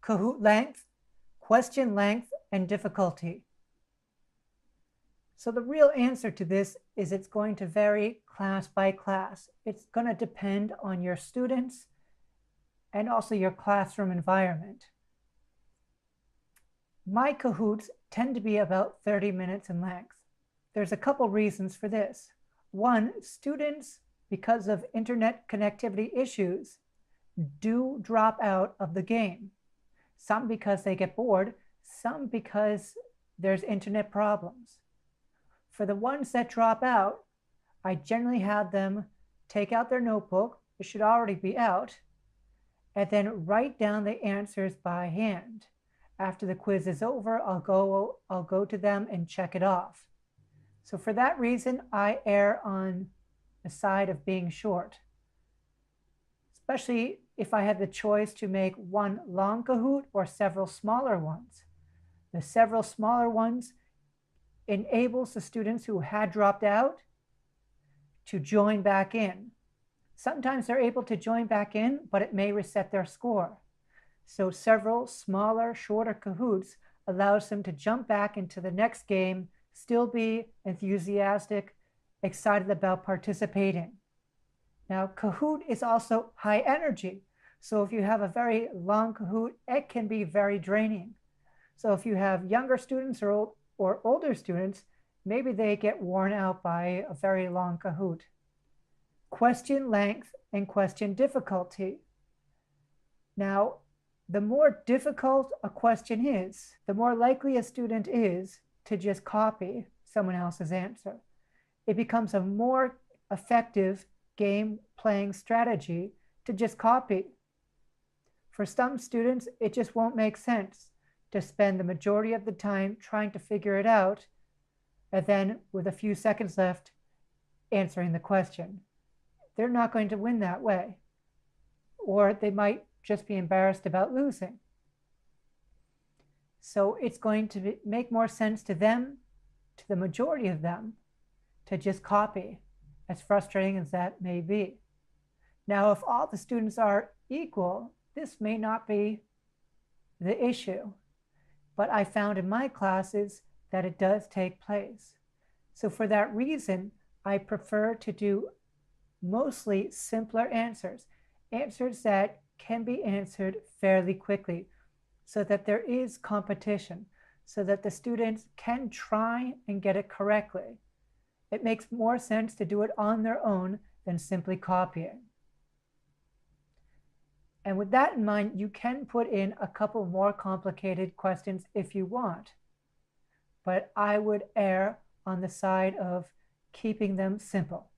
Kahoot length, question length, and difficulty. So the real answer to this is it's going to vary class by class. It's going to depend on your students and also your classroom environment. My Kahoots tend to be about 30 minutes in length. There's a couple reasons for this. One, students, because of internet connectivity issues, do drop out of the game. Some because they get bored, some because there's internet problems. For the ones that drop out, I generally have them take out their notebook, it should already be out, and then write down the answers by hand. After the quiz is over, I'll go to them and check it off. So for that reason, I err on the side of being short, especially if I had the choice to make one long Kahoot or several smaller ones. The several smaller ones enables the students who had dropped out to join back in. Sometimes they're able to join back in, but it may reset their score. So several smaller, shorter Kahoots allows them to jump back into the next game, still be enthusiastic, excited about participating. Now, Kahoot is also high energy. So if you have a very long Kahoot, it can be very draining. So if you have younger students or older students, maybe they get worn out by a very long Kahoot. Question length and question difficulty. Now, the more difficult a question is, the more likely a student is to just copy someone else's answer. It becomes a more effective game playing strategy to just copy. For some students, it just won't make sense to spend the majority of the time trying to figure it out, and then with a few seconds left, answering the question. They're not going to win that way. Or they might just be embarrassed about losing. So it's going to make more sense to them, to the majority of them, to just copy, as frustrating as that may be. Now, if all the students are equal, this may not be the issue. But I found in my classes that it does take place. So for that reason, I prefer to do mostly simpler answers, answers that can be answered fairly quickly so that there is competition, so that the students can try and get it correctly. It makes more sense to do it on their own than simply copying. And with that in mind, you can put in a couple more complicated questions if you want, but I would err on the side of keeping them simple.